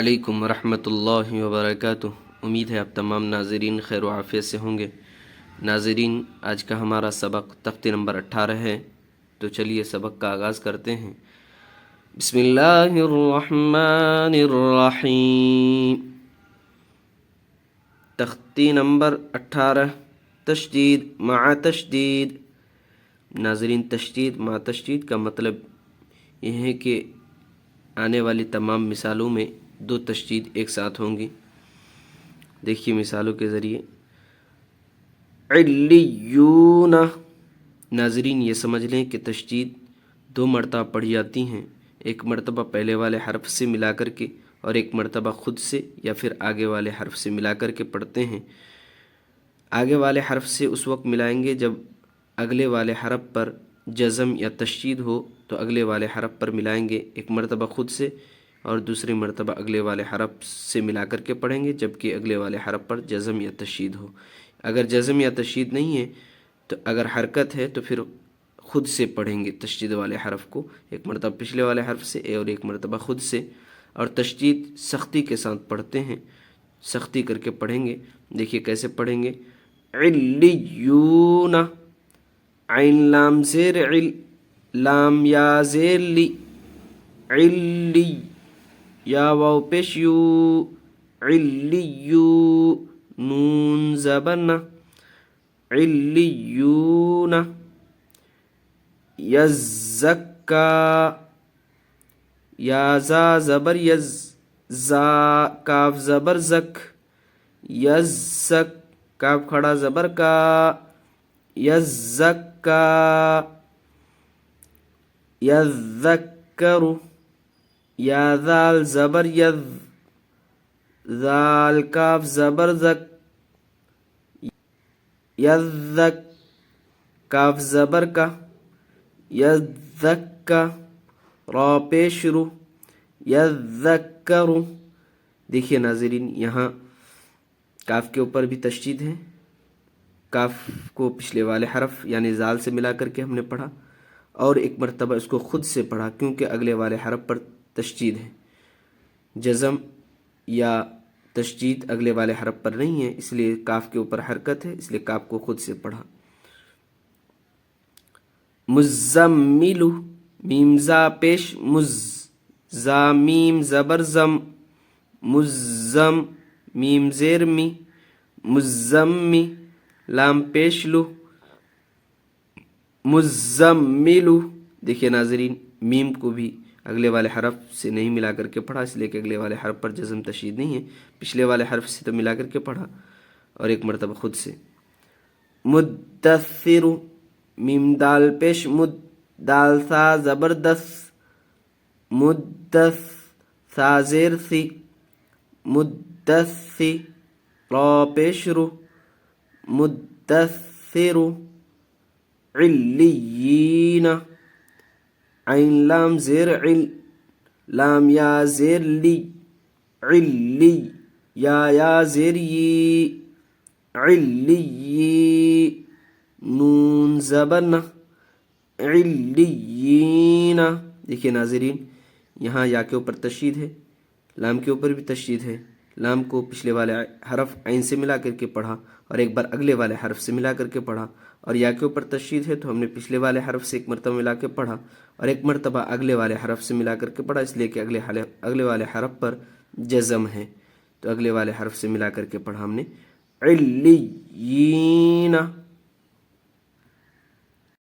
علیکم ورحمۃ اللہ وبرکاتہ۔ امید ہے آپ تمام ناظرین خیر و عافیت سے ہوں گے۔ ناظرین، آج کا ہمارا سبق تختی نمبر 18 ہے، تو چلیے سبق کا آغاز کرتے ہیں۔ بسم اللہ الرحمن الرحیم۔ تختی نمبر 18، تشدید مع تشدید۔ ناظرین، تشدید مع تشدید کا مطلب یہ ہے کہ آنے والی تمام مثالوں میں دو تشدید ایک ساتھ ہوں گی۔ دیکھیے مثالوں کے ذریعے۔ علیون، ناظرین یہ سمجھ لیں کہ تشدید دو مرتبہ پڑھی جاتی ہیں، ایک مرتبہ پہلے والے حرف سے ملا کر کے اور ایک مرتبہ خود سے یا پھر آگے والے حرف سے ملا کر کے پڑھتے ہیں۔ آگے والے حرف سے اس وقت ملائیں گے جب اگلے والے حرف پر جزم یا تشدید ہو، تو اگلے والے حرف پر ملائیں گے، ایک مرتبہ خود سے اور دوسری مرتبہ اگلے والے حرف سے ملا کر کے پڑھیں گے جبکہ اگلے والے حرف پر جزم یا تشدید ہو۔ اگر جزم یا تشدید نہیں ہے تو اگر حرکت ہے تو پھر خود سے پڑھیں گے تشدید والے حرف کو، ایک مرتبہ پچھلے والے حرف سے اور ایک مرتبہ خود سے، اور تشدید سختی کے ساتھ پڑھتے ہیں، سختی کر کے پڑھیں گے۔ دیکھیے کیسے پڑھیں گے۔ علیون، عین لام زیر عل، لام یا زیر لی، علی، یا واو پیش یو، علیو، نون زبر نا، علیون۔ یزکا، یا زا زبر یز، زا کاف زبر زک، یزک، کاف کھڑا زبر کا، یزکا۔ یذکر، یا ذال زبر یذ، ذال کاف زبر زک، یذک، کاف زبر کا، یذکا، را پیش رو، یذکر۔ دیکھیے ناظرین، یہاں کاف کے اوپر بھی تشدید ہے، کاف کو پچھلے والے حرف یعنی زال سے ملا کر کے ہم نے پڑھا اور ایک مرتبہ اس کو خود سے پڑھا کیونکہ اگلے والے حرف پر تشدید ہے۔ جزم یا تشدید اگلے والے حرف پر نہیں ہے، اس لیے کاف کے اوپر حرکت ہے، اس لیے کاف کو خود سے پڑھا۔ مزمل، میم زا پیش مز، زا میم زبر زم، مزم، میم زیر می، مزمی، لام پیش لو، مزملو۔ دیکھیے ناظرین، میم کو بھی اگلے والے حرف سے نہیں ملا کر کے پڑھا، اس لیے کہ اگلے والے حرف پر جزم تشدید نہیں ہے، پچھلے والے حرف سے تو ملا کر کے پڑھا اور ایک مرتبہ خود سے۔ مدثر، میم دال پیش مد، دال سا زبردس، مدث، سا زیر سی، مدثی، را پیش رو، مدثر۔ علیین، عین لام زیر عل، لام یا زیر لی، علی، یا زیر یی، علی، نون زبر نا، علیین۔ دیکھیے ناظرین، یہاں یا کے اوپر تشدید ہے، لام کے اوپر بھی تشدید ہے، لام کو پچھلے والے حرف عین سے ملا کر کے پڑھا اور ایک بار اگلے والے حرف سے ملا کر کے پڑھا، اور یا کے اوپر تشدید ہے تو ہم نے پچھلے والے حرف سے ایک مرتبہ ملا کے پڑھا اور ایک مرتبہ اگلے والے حرف سے ملا کر کے پڑھا، اس لیے کہ اگلے والے حرف پر جزم ہے تو اگلے والے حرف سے ملا کر کے پڑھا ہم نے۔ علیین،